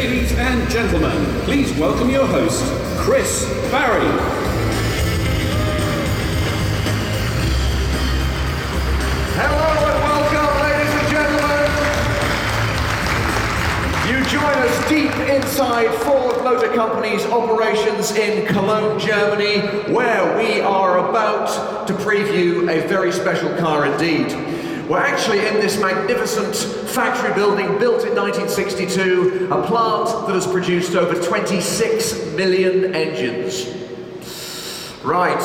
Ladies and gentlemen, please welcome your host, Chris Barry. Hello and welcome, ladies and gentlemen. You join us deep inside Ford Motor Company's operations in Cologne, Germany, where we are about to preview a very special car indeed. We're actually in this magnificent factory building built in 1962, a plant that has produced over 26 million engines. Right.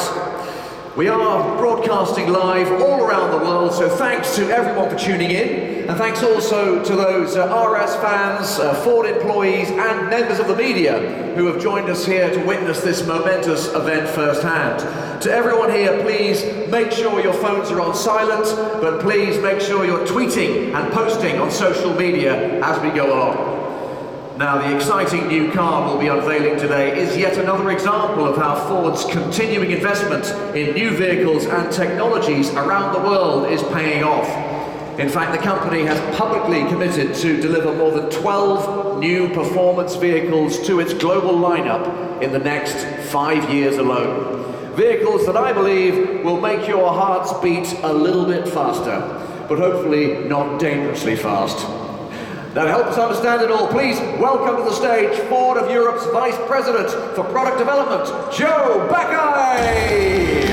We are broadcasting live all around the world, so thanks to everyone for tuning in, and thanks also to those RS fans, Ford employees, and members of the media who have joined us here to witness this momentous event firsthand. To everyone here, please make sure your phones are on silent, but please make sure you're tweeting and posting on social media as we go along. Now, the exciting new car we'll be unveiling today is yet another example of how Ford's continuing investment in new vehicles and technologies around the world is paying off. In fact, the company has publicly committed to deliver more than 12 new performance vehicles to its global lineup in the next 5 years alone. Vehicles that I believe will make your hearts beat a little bit faster, but hopefully not dangerously fast. Now, to help us understand it all, please welcome to the stage Ford of Europe's Vice President for Product Development, Joe Backay!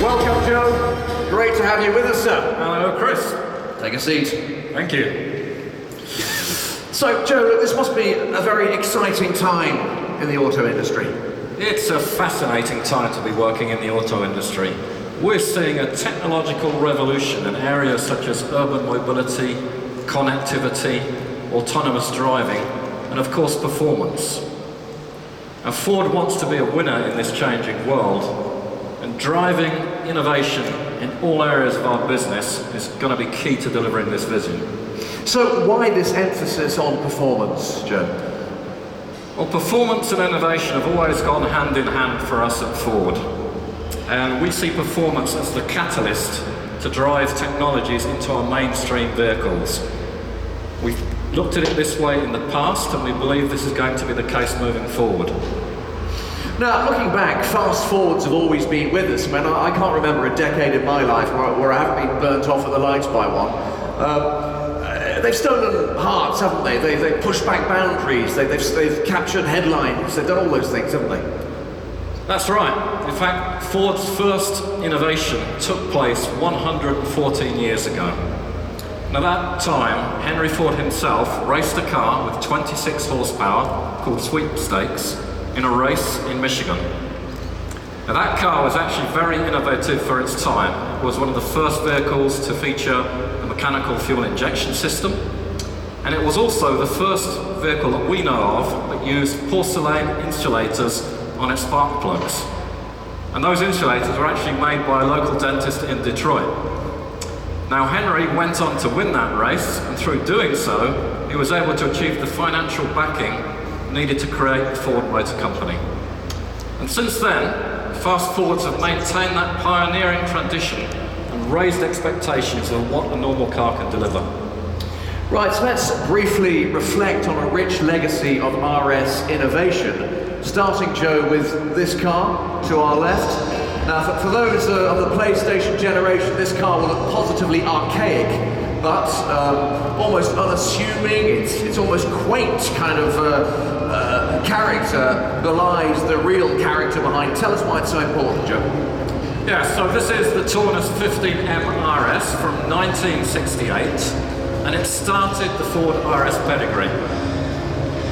Welcome, Joe. Great to have you with us, sir. Hello, Chris. Take a seat. Thank you. So, Joe, this must be a very exciting time in the auto industry. It's a fascinating time to be working in the auto industry. We're seeing a technological revolution in areas such as urban mobility, connectivity, autonomous driving, and of course performance. And Ford wants to be a winner in this changing world, and driving innovation in all areas of our business is going to be key to delivering this vision. So why this emphasis on performance, Joe? Well, performance and innovation have always gone hand in hand for us at Ford. And we see performance as the catalyst to drive technologies into our mainstream vehicles. We've looked at it this way in the past, and we believe this is going to be the case moving forward. Now, looking back, fast forwards have always been with us. I mean, I can't remember a decade in my life where I haven't been burnt off at the lights by one. They've stolen hearts, haven't they? They've pushed back boundaries, they've captured headlines, they've done all those things, haven't they? That's right. In fact, Ford's first innovation took place 114 years ago. And at that time, Henry Ford himself raced a car with 26 horsepower called Sweepstakes in a race in Michigan. Now, that car was actually very innovative for its time. It was one of the first vehicles to feature a mechanical fuel injection system, and it was also the first vehicle that we know of that used porcelain insulators on its spark plugs. And those insulators were actually made by a local dentist in Detroit. Now, Henry went on to win that race, and through doing so, he was able to achieve the financial backing needed to create the Ford Motor Company. And since then, Fast Forwards have maintained that pioneering tradition and raised expectations of what a normal car can deliver. Right, so let's briefly reflect on a rich legacy of RS innovation, starting, Joe, with this car to our left. Now, for those of the PlayStation generation, this car will look positively archaic, but almost unassuming. It's almost quaint kind of character belies the real character behind. Tell us why it's so important, Joe. Yeah, so this is the Taunus 15M RS from 1968, and it started the Ford RS pedigree.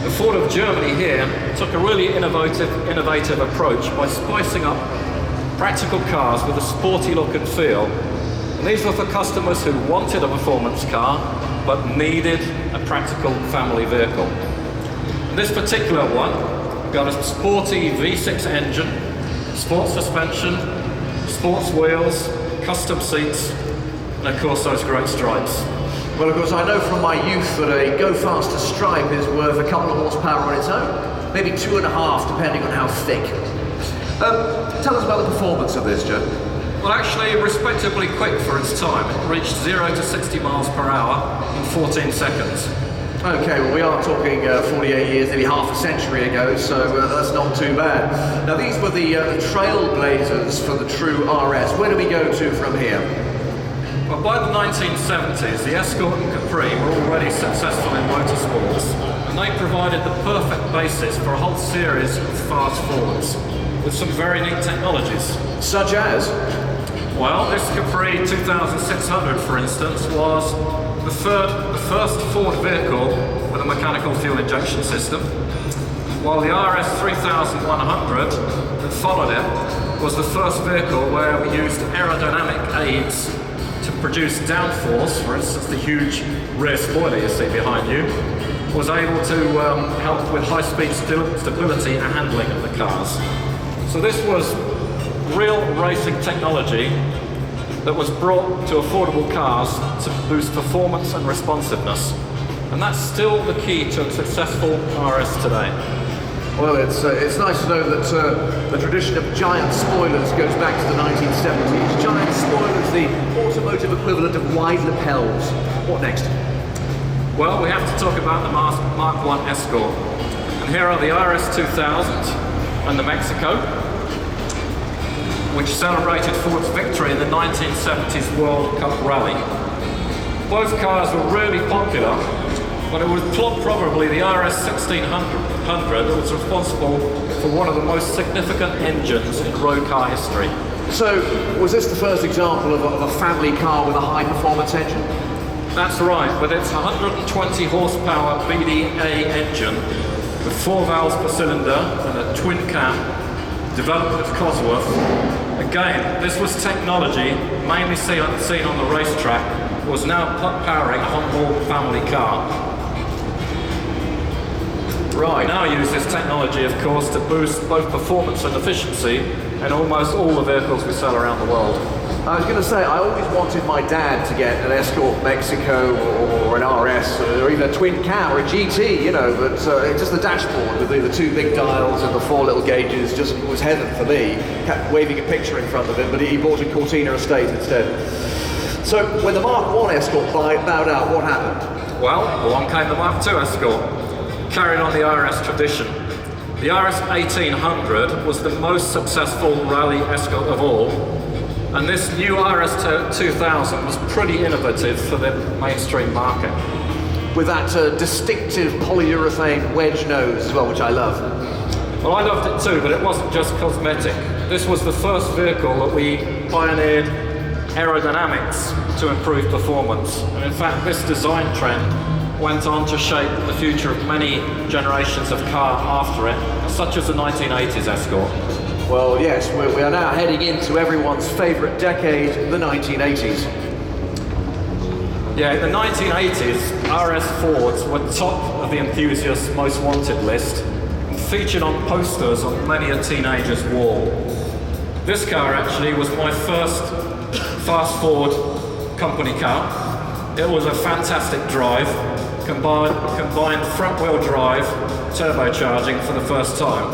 The Ford of Germany here took a really innovative approach by spicing up practical cars with a sporty look and feel. And these were for customers who wanted a performance car, but needed a practical family vehicle. And this particular one got a sporty V6 engine, sports suspension, sports wheels, custom seats, and of course those great stripes. Well, of course, I know from my youth that a Go Faster stripe is worth a couple of horsepower on its own, maybe 2.5, depending on how thick. Tell us about the performance of this, Joe. Well, actually, respectably quick for its time. It reached 0 to 60 miles per hour in 14 seconds. Okay, well we are talking 48 years, nearly half a century ago, so that's not too bad. Now these were the trailblazers for the true RS. Where do we go to from here? Well, by the 1970s, the Escort and Capri were already successful in motorsports, and they provided the perfect basis for a whole series of fast forwards, with some very neat technologies. Such as? Well, this Capri 2600, for instance, was the first Ford vehicle with a mechanical fuel injection system, while the RS200 that followed it was the first vehicle where we used aerodynamic aids to produce downforce. For instance, the huge rear spoiler you see behind you was able to help with high-speed stability and handling of the cars. So this was real racing technology that was brought to affordable cars to boost performance and responsiveness. And that's still the key to a successful RS today. Well, it's nice to know that the tradition of giant spoilers goes back to the 1970s. Giant spoilers, the automotive equivalent of wide lapels. What next? Well, we have to talk about the Mark I Escort. And here are the RS2000 and the Mexico, which celebrated Ford's victory in the 1970s World Cup Rally. Both cars were really popular, but it was probably the RS1600 that was responsible for one of the most significant engines in road car history. So, was this the first example of a family car with a high-performance engine? That's right, with its 120 horsepower BDA engine, with 4 valves per cylinder and a twin cam, developed with Cosworth. Again, this was technology mainly seen on the racetrack, was now powering a on-board family car. Right. We now use this technology, of course, to boost both performance and efficiency in almost all the vehicles we sell around the world. I was going to say, I always wanted my dad to get an Escort Mexico or an RS or even a twin cam or a GT, you know, but just the dashboard with the 2 big dials and the 4 little gauges just was heaven for me. Kept waving a picture in front of him, but he bought a Cortina Estate instead. So when the Mark I Escort bowed out, what happened? Well, along came the Mark II Escort, carrying on the RS tradition. The RS1800 was the most successful rally Escort of all, and this new RS2000 was pretty innovative for the mainstream market. With that distinctive polyurethane wedge nose as well, which I love. Well, I loved it too, but it wasn't just cosmetic. This was the first vehicle that we pioneered aerodynamics to improve performance. And in fact, this design trend went on to shape the future of many generations of car after it, such as the 1980s Escort. Well, yes, we are now heading into everyone's favourite decade, the 1980s. Yeah, in the 1980s, RS Fords were top of the enthusiasts' most wanted list, and featured on posters on many a teenager's wall. This car actually was my first fast forward company car. It was a fantastic drive, combined front-wheel drive, turbocharging for the first time.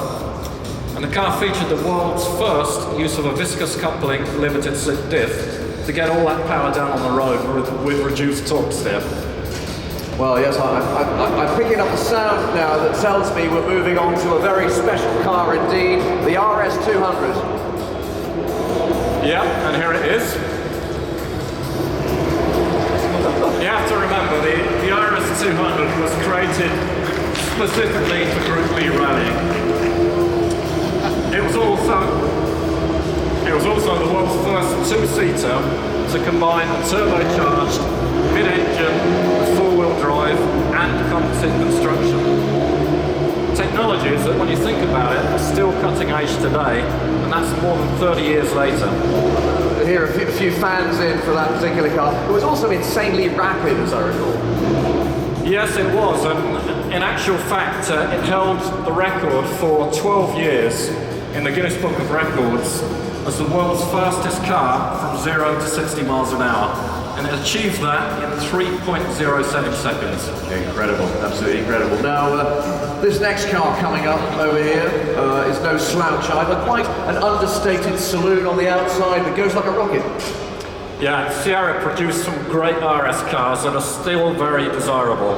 And the car featured the world's first use of a viscous coupling limited slip diff to get all that power down on the road with reduced torque step. Well, yes, I'm picking up a sound now that tells me we're moving on to a very special car indeed, the RS200. Yeah, and here it is. You have to remember, the RS200 was created specifically for Group B rallying. It was also the world's first 2-seater to combine a turbocharged mid-engine with 4-wheel drive and composite construction. Technologies that, when you think about it, are still cutting edge today, and that's more than 30 years later. Here are a few fans in for that particular car. It was also insanely rapid, as I recall. Yes, it was, and in actual fact, it held the record for 12 years in the Guinness Book of Records as the world's fastest car from 0 to 60 miles an hour. and it achieved that in 3.07 seconds. Incredible, absolutely incredible. Now, this next car coming up over here is no slouch either, quite an understated saloon on the outside that goes like a rocket. Yeah, Sierra produced some great RS cars that are still very desirable.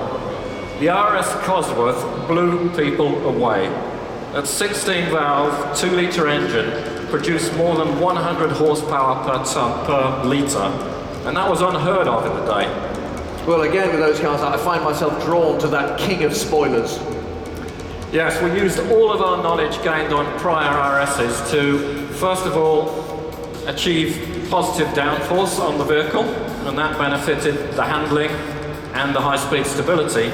The RS Cosworth blew people away. At 16 valve, 2 litre engine, produced more than 100 horsepower per ton per litre, and that was unheard of in the day. Well, again, with those cars, I find myself drawn to that king of spoilers. Yes, we used all of our knowledge gained on prior RSs to, first of all, achieve positive downforce on the vehicle, and that benefited the handling and the high-speed stability.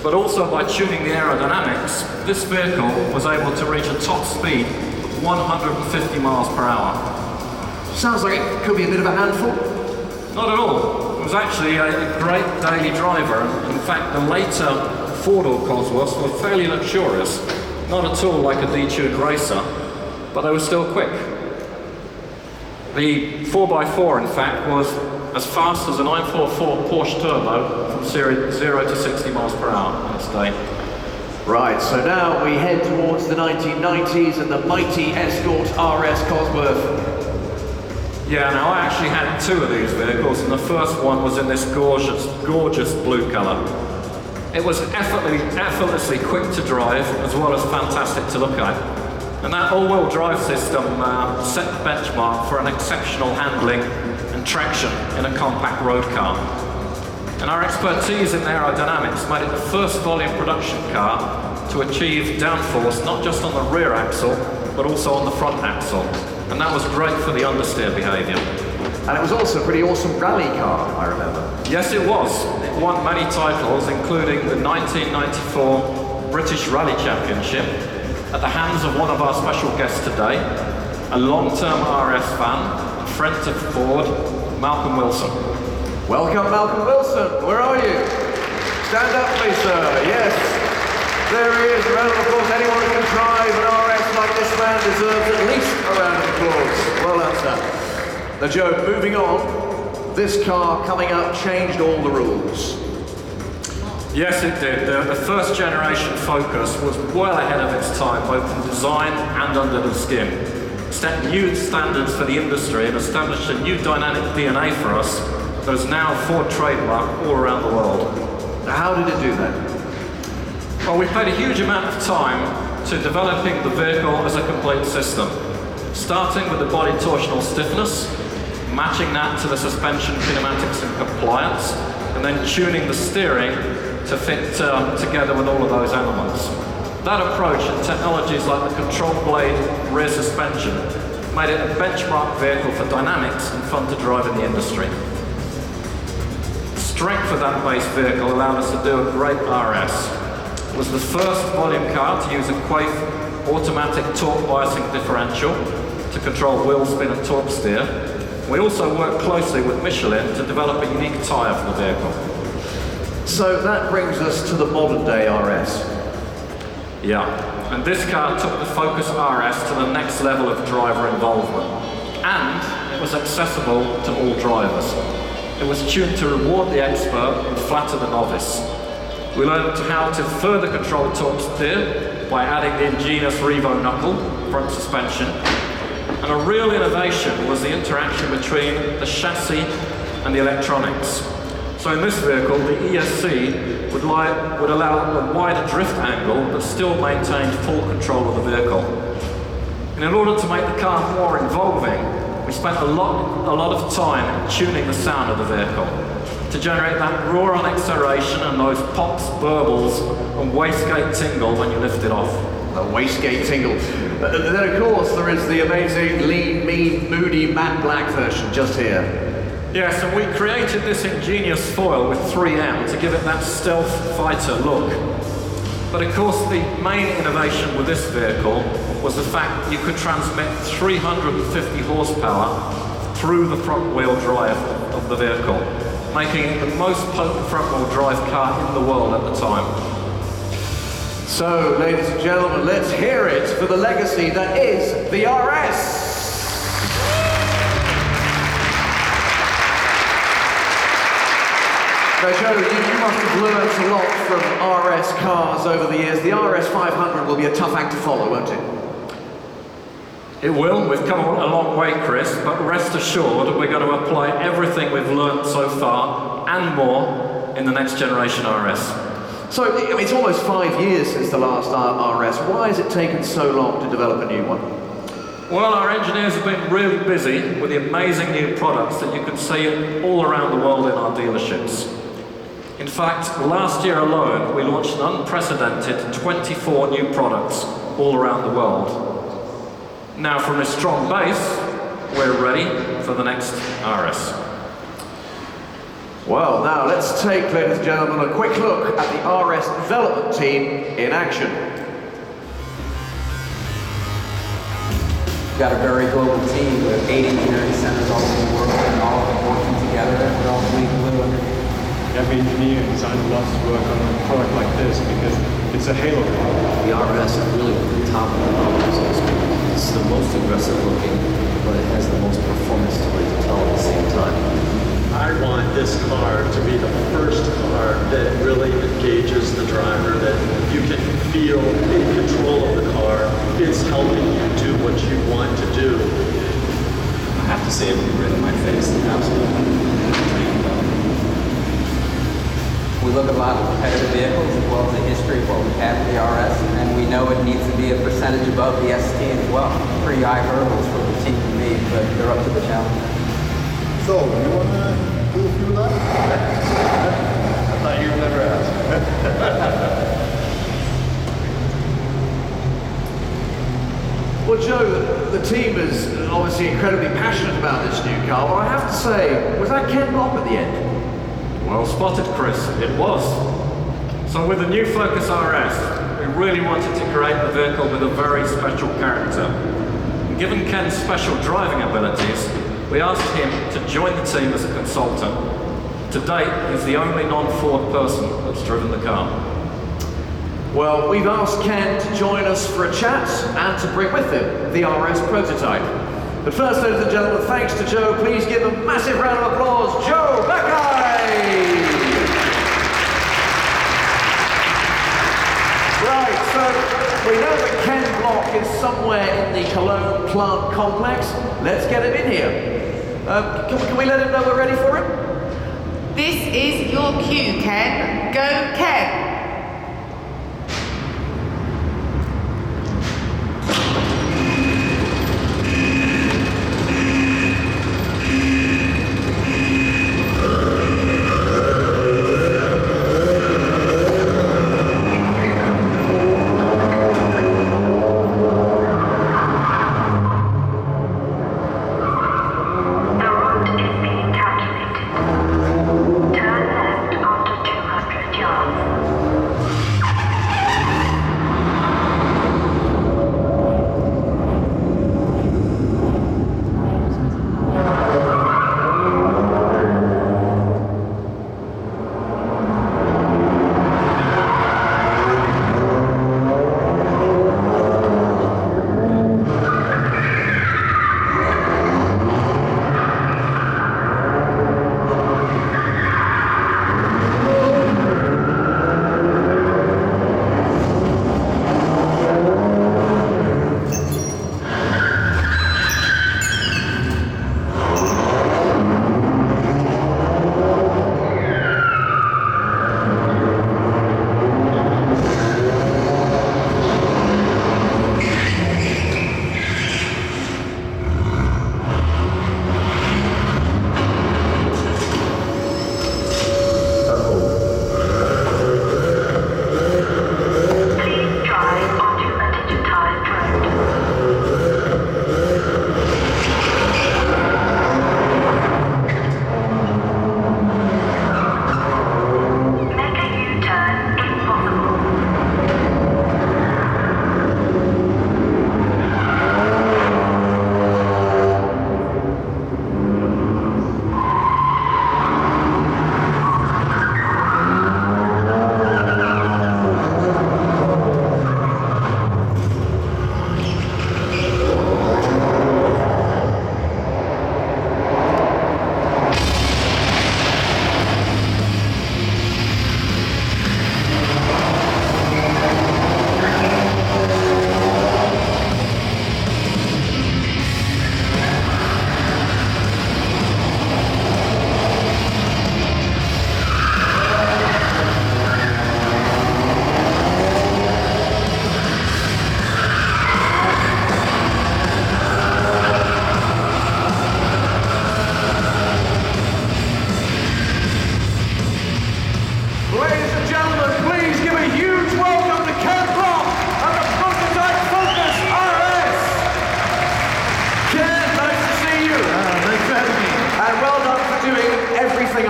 But also by tuning the aerodynamics, this vehicle was able to reach a top speed of 150 miles per hour. Sounds like it could be a bit of a handful. Not at all. It was actually a great daily driver. In fact, the later four-door Cosworths were fairly luxurious. Not at all like a detuned racer, but they were still quick. The 4x4, in fact, was as fast as a 944 Porsche Turbo from 0 to 60 miles per hour on its day. Right, so now we head towards the 1990s and the mighty Escort RS Cosworth. Yeah, now I actually had 2 of these vehicles, and the first one was in this gorgeous blue colour. It was effortlessly quick to drive, as well as fantastic to look at. And that all-wheel drive system set the benchmark for an exceptional handling and traction in a compact road car. And our expertise in aerodynamics made it the first volume production car to achieve downforce not just on the rear axle, but also on the front axle. And that was great for the understeer behaviour. And it was also a pretty awesome rally car, I remember. Yes, it was. It won many titles, including the 1994 British Rally Championship, at the hands of one of our special guests today, a long-term RS fan, and friend to Ford, Malcolm Wilson. Welcome, Malcolm Wilson. Where are you? Stand up, please, sir. Yes. There he is. A round of applause. Anyone who can drive an RS like this man deserves at least a round of applause. Well done, sir. Now, Joe, moving on, this car coming up changed all the rules. Yes, it did. The first generation Focus was well ahead of its time, both in design and under the skin. It set new standards for the industry and established a new dynamic DNA for us that is now a Ford trademark all around the world. Now, how did it do that? Well, we paid a huge amount of time to developing the vehicle as a complete system, starting with the body torsional stiffness, matching that to the suspension kinematics and compliance, and then tuning the steering to fit together with all of those elements. That approach and technologies like the control blade rear suspension made it a benchmark vehicle for dynamics and fun to drive in the industry. The strength of that base vehicle allowed us to do a great RS. It was the first volume car to use a Quaife automatic torque biasing differential to control wheel spin and torque steer. We also worked closely with Michelin to develop a unique tyre for the vehicle. So that brings us to the modern day RS. Yeah, and this car took the Focus RS to the next level of driver involvement. And it was accessible to all drivers. It was tuned to reward the expert and flatter the novice. We learned how to further control torque steer by adding the ingenious Revo knuckle front suspension. And a real innovation was the interaction between the chassis and the electronics. So in this vehicle, the ESC would allow a wider drift angle, but still maintained full control of the vehicle. And in order to make the car more involving, we spent a lot of time tuning the sound of the vehicle to generate that roar on acceleration and those pops, burbles, and wastegate tingle when you lift it off. The wastegate tingle. Then, of course, there is the amazing, lean, mean, moody, matte black version just here. Yes, and we created this ingenious foil with 3M to give it that stealth fighter look. But of course, the main innovation with this vehicle was the fact you could transmit 350 horsepower through the front wheel drive of the vehicle, making it the most potent front wheel drive car in the world at the time. So, ladies and gentlemen, let's hear it for the legacy that is the RS. Now, Joe, you must have learnt a lot from RS cars over the years. The RS500 will be a tough act to follow, won't it? It will. We've come a long way, Chris, but rest assured we're going to apply everything we've learnt so far and more in the next generation RS. So, I mean, it's almost 5 years since the last RS. Why has it taken so long to develop a new one? Well, our engineers have been really busy with the amazing new products that you can see all around the world in our dealerships. In fact, last year alone, we launched an unprecedented 24 new products all around the world. Now, from this strong base, we're ready for the next RS. Well, now let's take, ladies and gentlemen, a quick look at the RS development team in action. We've got a very global team with 8 engineering centers all over the world, and all of them working together, and we're all bleeding blue underneath. Every engineer and designer loves to work on a product like this because it's a halo car. The RS is really the top of the mountain, so to speak. It's the most aggressive looking, but it has the most performance to it to tell at the same time. I want this car to be the first car that really engages the driver, that you can feel in control of the car. It's helping you do what you want to do. I have to say it would grin on my face, absolutely. We look at a lot of competitive vehicles as well as the history of what we have with the RS, and we know it needs to be a percentage above the ST as well. Pretty high hurdles for the team to meet, but they're up to the challenge. So, you want to do a few laps? I thought you would never ask. Well, Joe, the team is obviously incredibly passionate about this new car, but I have to say, was that Ken Block at the end? Well spotted, Chris. It was. So with the new Focus RS, we really wanted to create a vehicle with a very special character. And given Ken's special driving abilities, we asked him to join the team as a consultant. To date, he's the only non-Ford person that's driven the car. Well, we've asked Ken to join us for a chat and to bring with him the RS prototype. But first, ladies and gentlemen, thanks to Joe. Please give a massive round of applause, Joe Mackay! Right, so we know that Ken Block is somewhere in the Cologne plant complex. Let's get him in here. Can we let him know we're ready for him? This is your cue, Ken. Go, Ken. Turn left after 200 yards.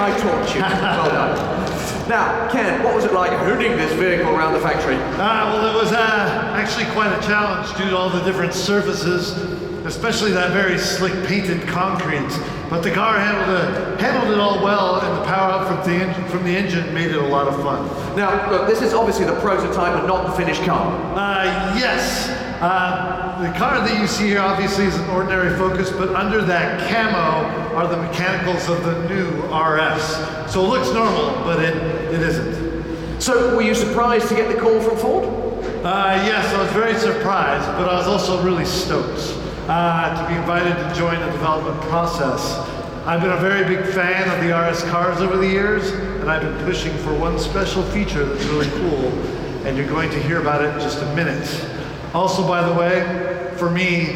I taught you. Well done. Now, Ken, what was it like hooning this vehicle around the factory? Well, it was actually quite a challenge due to all the different surfaces, especially that very slick painted concrete. But the car handled it all well, and the power out from the engine made it a lot of fun. Now, look, this is obviously the prototype and not the finished car. Yes. The car that you see here obviously is an ordinary Focus, but under that camo are the mechanicals of the new RS. So it looks normal, but it isn't. So were you surprised to get the call from Ford? Yes, I was very surprised, but I was also really stoked to be invited to join the development process. I've been a very big fan of the RS cars over the years, and I've been pushing for one special feature that's really cool, and you're going to hear about it in just a minute. Also, by the way, for me,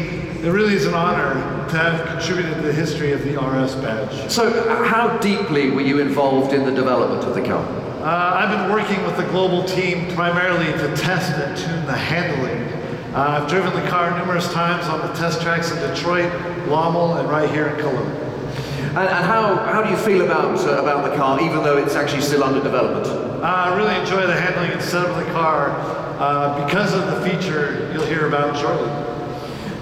it really is an honor to have contributed to the history of the RS badge. So how deeply were you involved in the development of the car? I've been working with the global team primarily to test and tune the handling. I've driven the car numerous times on the test tracks in Detroit, Lommel, and right here in Cologne. And how do you feel about the car, even though it's actually still under development? I really enjoy the handling and setup of the car because of the feature you'll hear about shortly.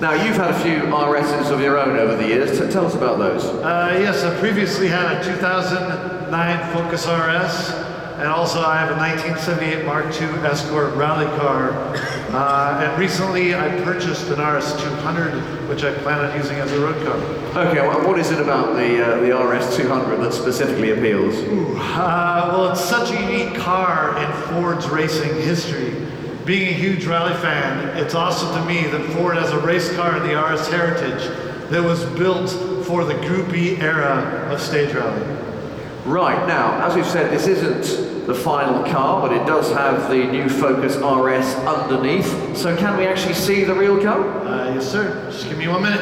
Now, you've had a few RSs of your own over the years. Tell us about those. Yes, I previously had a 2009 Focus RS, and also I have a 1978 Mark II Escort rally car. And recently I purchased an RS200, which I plan on using as a road car. Okay, well, what is it about the RS200 that specifically appeals? Well, it's such a unique car in Ford's racing history. Being a huge rally fan, it's awesome to me that Ford has a race car in the RS heritage that was built for the Group E era of stage rally. Right, now, as we've said, this isn't the final car, but it does have the new Focus RS underneath. So can we actually see the real car? Yes, sir. Just give me 1 minute.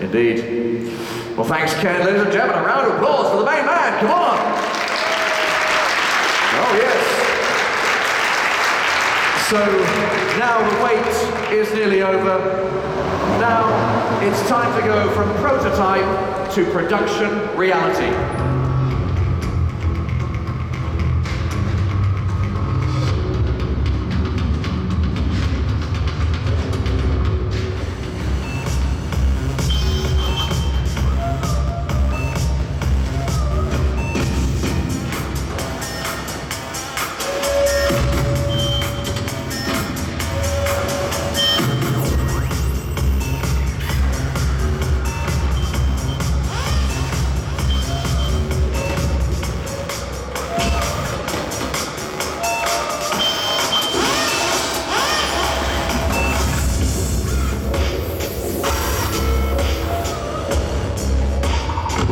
Indeed. Well, thanks, Ken. Ladies and gentlemen, a round of applause for the main man. Come on. Oh, yes. So now the wait is nearly over. Now it's time to go from prototype to production reality.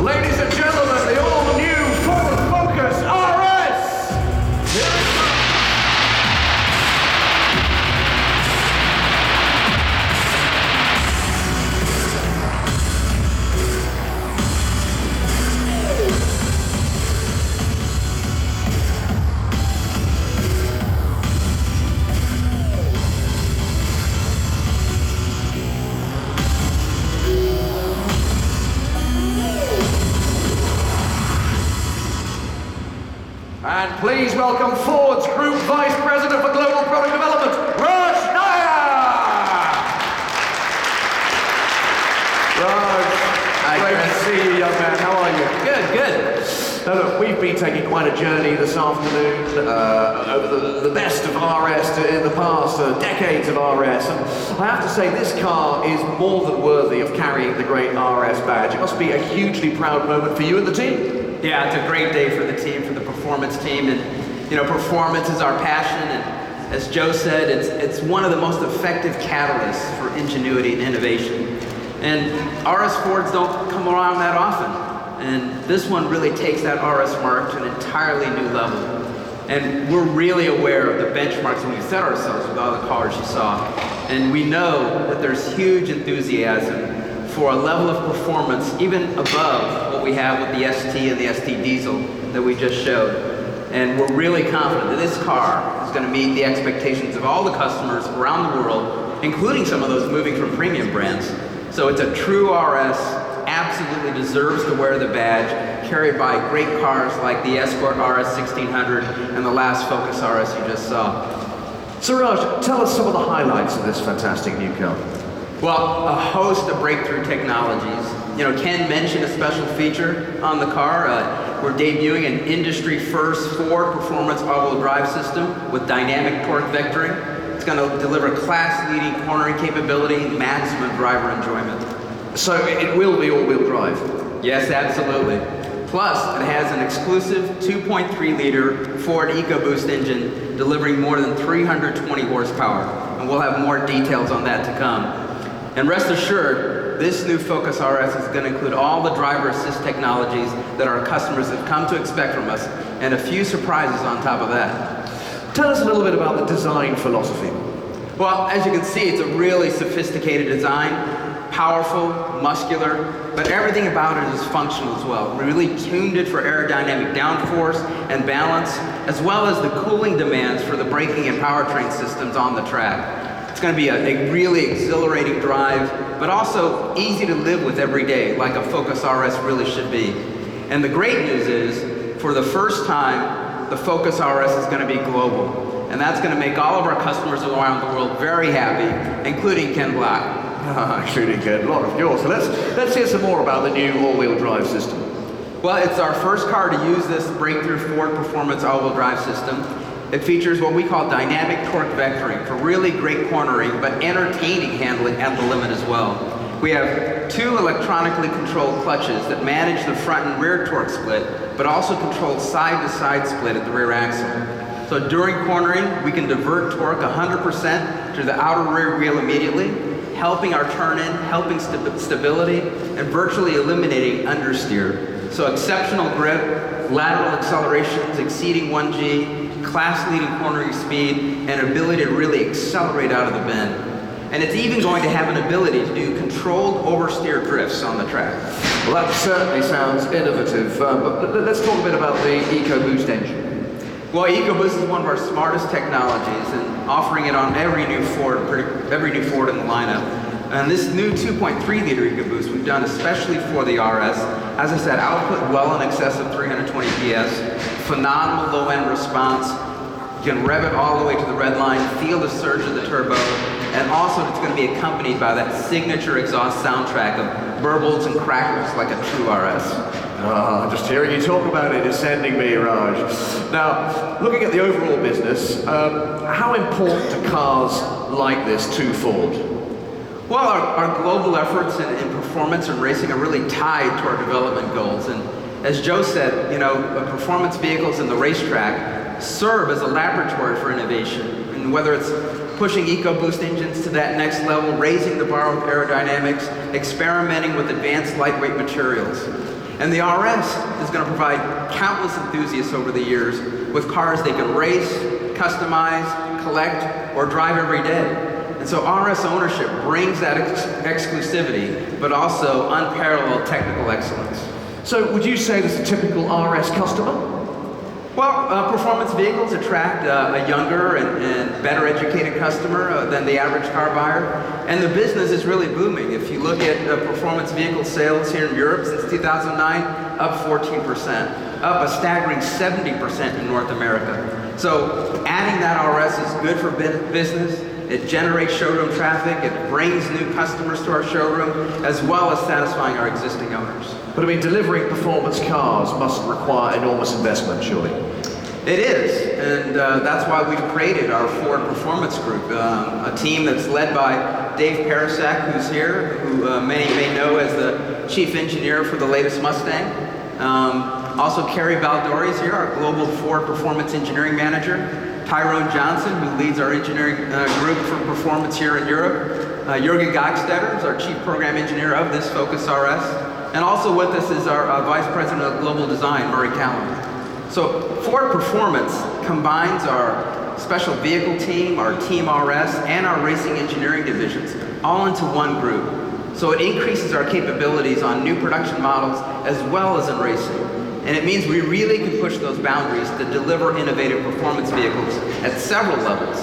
Ladies and gentlemen, the all-new Ford Focus RS! Here it comes! And please welcome Ford's Group Vice President for Global Product Development, Raj Nair! Raj, great to see you, young man. How are you? Good, good. Now look, we've been taking quite a journey this afternoon over the best of RS in the past, decades of RS. And I have to say, this car is more than worthy of carrying the great RS badge. It must be a hugely proud moment for you and the team. Yeah, it's a great day for the team, for the performance team, and you know, performance is our passion, and as Joe said, it's one of the most effective catalysts for ingenuity and innovation. And RS Fords don't come around that often, and this one really takes that RS mark to an entirely new level. And we're really aware of the benchmarks that we've set ourselves with all the cars you saw, and we know that there's huge enthusiasm for a level of performance even above what we have with the ST and the ST Diesel that we just showed. And we're really confident that this car is going to meet the expectations of all the customers around the world, including some of those moving from premium brands. So it's a true RS, absolutely deserves to wear the badge, carried by great cars like the Escort RS1600 and the last Focus RS you just saw. So Raj, tell us some of the highlights of this fantastic new car. Well, a host of breakthrough technologies. You know, Ken mentioned a special feature on the car. We're debuting an industry-first Ford performance all-wheel drive system with dynamic torque vectoring. It's going to deliver class-leading cornering capability, maximum driver enjoyment. So it will be all-wheel drive? Yes, absolutely. Plus, it has an exclusive 2.3-liter Ford EcoBoost engine delivering more than 320 horsepower. And we'll have more details on that to come. And rest assured, this new Focus RS is going to include all the driver assist technologies that our customers have come to expect from us, and a few surprises on top of that. Tell us a little bit about the design philosophy. Well, as you can see, it's a really sophisticated design, powerful, muscular, but everything about it is functional as well. We really tuned it for aerodynamic downforce and balance, as well as the cooling demands for the braking and powertrain systems on the track. It's going to be a really exhilarating drive, but also easy to live with every day, like a Focus RS really should be. And the great news is, for the first time, the Focus RS is going to be global. And that's going to make all of our customers around the world very happy, including Ken Black. Including Ken, a lot of yours. So let's hear some more about the new all-wheel drive system. Well, it's our first car to use this breakthrough Ford Performance all-wheel drive system. It features what we call dynamic torque vectoring for really great cornering, but entertaining handling at the limit as well. We have 2 electronically controlled clutches that manage the front and rear torque split, but also control side-to-side split at the rear axle. So during cornering, we can divert torque 100% to the outer rear wheel immediately, helping our turn-in, helping stability, and virtually eliminating understeer. So exceptional grip, lateral accelerations exceeding 1G, class-leading cornering speed, and ability to really accelerate out of the bend. And it's even going to have an ability to do controlled oversteer drifts on the track. Well, that certainly sounds innovative, but let's talk a bit about the EcoBoost engine. Well, EcoBoost is one of our smartest technologies, and offering it on every new Ford in the lineup. And this new 2.3-liter EcoBoost we've done especially for the RS. As I said, output well in excess of 320 PS, phenomenal low-end response. You can rev it all the way to the red line, feel the surge of the turbo, and also it's going to be accompanied by that signature exhaust soundtrack of burbles and crackles like a true RS. Just hearing you talk about it is sending me, Raj. Now, looking at the overall business, how important are cars like this to Ford? Well, our global efforts in performance and racing are really tied to our development goals. And as Joe said, you know, performance vehicles in the racetrack serve as a laboratory for innovation. And whether it's pushing EcoBoost engines to that next level, raising the bar with aerodynamics, experimenting with advanced lightweight materials. And the RS is going to provide countless enthusiasts over the years with cars they can race, customize, collect, or drive every day. And so RS ownership brings that exclusivity, but also unparalleled technical excellence. So would you say this is a typical RS customer? Well, performance vehicles attract a younger and better educated customer than the average car buyer. And the business is really booming. If you look at performance vehicle sales here in Europe since 2009, up 14%, up a staggering 70% in North America. So adding that RS is good for business. It generates showroom traffic, it brings new customers to our showroom, as well as satisfying our existing owners. But I mean, delivering performance cars must require enormous investment, surely. It is, and that's why we've created our Ford Performance Group, a team that's led by Dave Parasak, who's here, who many may know as the chief engineer for the latest Mustang. Also, Kerry Baldori is here, our global Ford Performance Engineering Manager. Tyrone Johnson, who leads our engineering group for performance here in Europe. Jürgen Gagstetter is our chief program engineer of this Focus RS. And also with us is our vice president of global design, Murray Callum. So Ford Performance combines our special vehicle team, our Team RS, and our racing engineering divisions all into one group. So it increases our capabilities on new production models as well as in racing. And it means we really can push those boundaries to deliver innovative performance vehicles at several levels.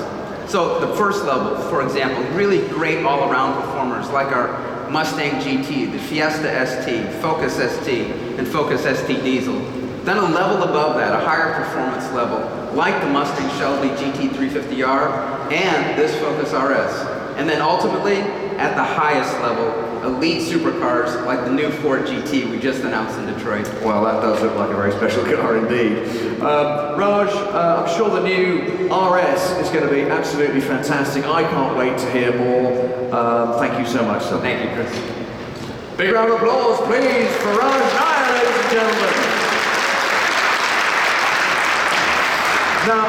So the first level, for example, really great all-around performers like our Mustang GT, the Fiesta ST, Focus ST, and Focus ST Diesel. Then a level above that, a higher performance level, like the Mustang Shelby GT350R and this Focus RS. And then ultimately, at the highest level, elite supercars like the new Ford GT we just announced in Detroit. Well, that does look like a very special car indeed. Raj, I'm sure the new RS is going to be absolutely fantastic. I can't wait to hear more. Thank you so much, sir. Thank you, Chris. Big round of applause, please, for Raj Nair, ladies and gentlemen. Now,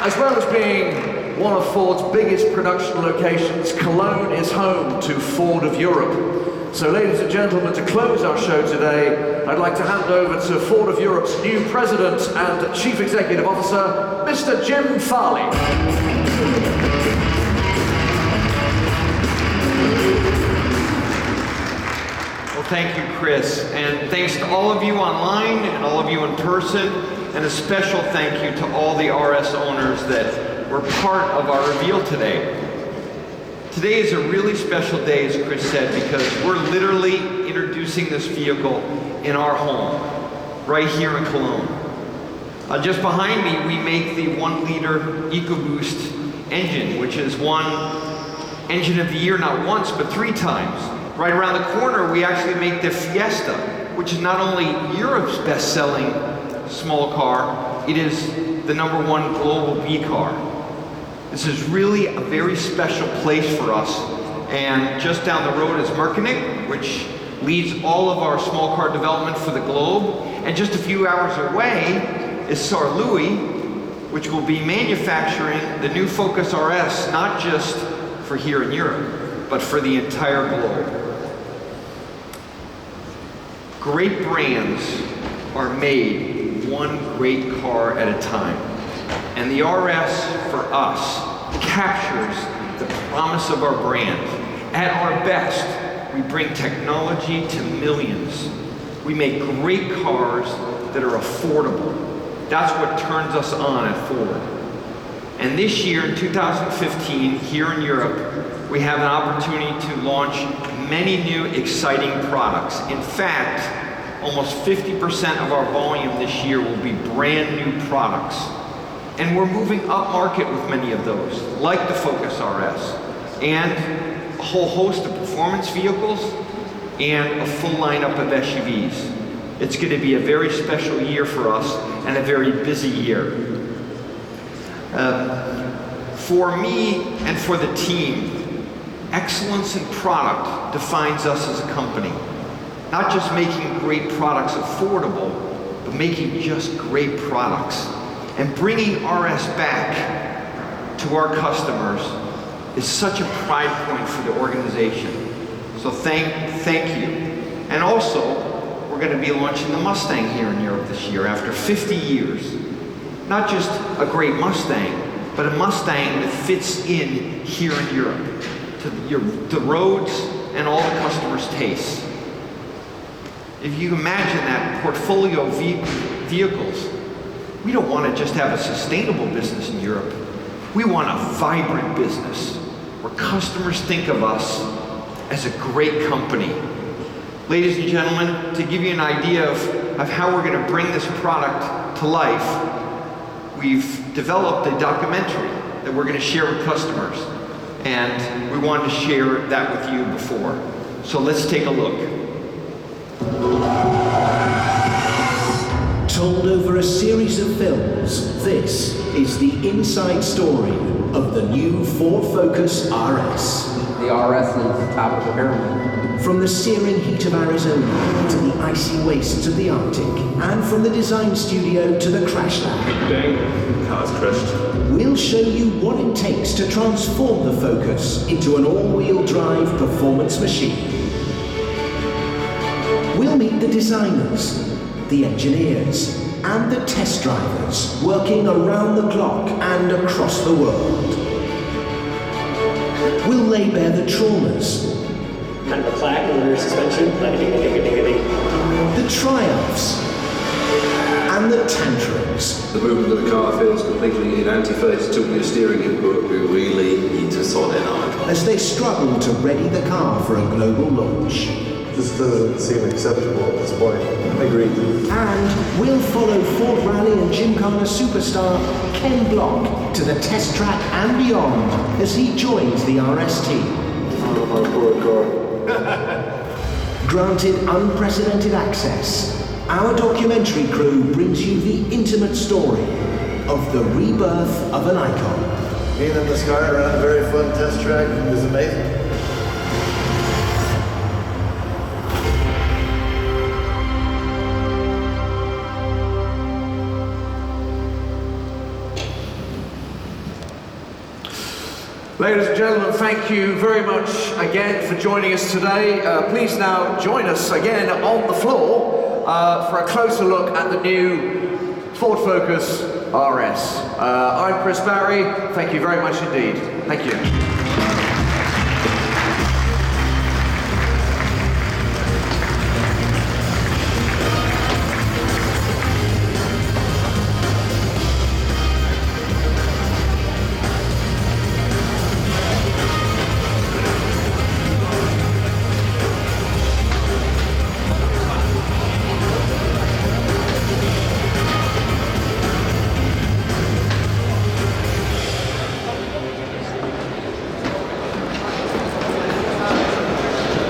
as well as being one of Ford's biggest production locations, Cologne is home to Ford of Europe. So ladies and gentlemen, to close our show today, I'd like to hand over to Ford of Europe's new President and Chief Executive Officer, Mr. Jim Farley. Well, thank you, Chris, and thanks to all of you online and all of you in person, and a special thank you to all the RS owners that were part of our reveal today. Today is a really special day, as Chris said, because we're literally introducing this vehicle in our home, right here in Cologne. Just behind me, we make the 1-liter EcoBoost engine, which is won Engine of the Year not once, but 3 times. Right around the corner, we actually make the Fiesta, which is not only Europe's best-selling small car, it is the #1 global B car. This is really a very special place for us. And just down the road is Merconic, which leads all of our small car development for the globe. And just a few hours away is Saarlouis, which will be manufacturing the new Focus RS, not just for here in Europe, but for the entire globe. Great brands are made one great car at a time. And the RS, for us, captures the promise of our brand. At our best, we bring technology to millions. We make great cars that are affordable. That's what turns us on at Ford. And this year, in 2015, here in Europe, we have an opportunity to launch many new exciting products. In fact, almost 50% of our volume this year will be brand new products. And we're moving up market with many of those, like the Focus RS, and a whole host of performance vehicles, and a full lineup of SUVs. It's going to be a very special year for us, and a very busy year. For me and for the team, excellence in product defines us as a company. Not just making great products affordable, but making just great products. And bringing RS back to our customers is such a pride point for the organization. So thank you. And also, we're going to be launching the Mustang here in Europe this year after 50 years. Not just a great Mustang, but a Mustang that fits in here in Europe to the roads and all the customers' tastes. If you imagine that portfolio of vehicles, we don't want to just have a sustainable business in Europe. We want a vibrant business where customers think of us as a great company. Ladies and gentlemen, to give you an idea of how we're going to bring this product to life, we've developed a documentary that we're going to share with customers. And we wanted to share that with you before. So let's take a look. Told over a series of films, this is the inside story of the new Ford Focus RS. The RS is top of the pyramid. From the searing heat of Arizona to the icy wastes of the Arctic, and from the design studio to the crash lab. Bang, car's crashed. We'll show you what it takes to transform the Focus into an all-wheel drive performance machine. We'll meet the designers, the engineers, and the test drivers working around the clock and across the world. We'll lay bare the traumas, kind of a clack in the rear suspension, like a ding, a ding, a ding, a ding. the triumphs, and the tantrums. The movement of the car feels completely in antiphase to your steering input. We really need to sort it out. As they struggle to ready the car for a global launch. This doesn't seem acceptable at this point. Agreed. And we'll follow Ford Rally and Gymkhana superstar Ken Block to the test track and beyond as he joins the RS team. Oh, my poor car. Granted unprecedented access, our documentary crew brings you the intimate story of the rebirth of an icon. Being in this car around a very fun test track is amazing. Ladies and gentlemen, thank you very much again for joining us today. Please now join us again on the floor for a closer look at the new Ford Focus RS. I'm Chris Barry. Thank you very much indeed. Thank you.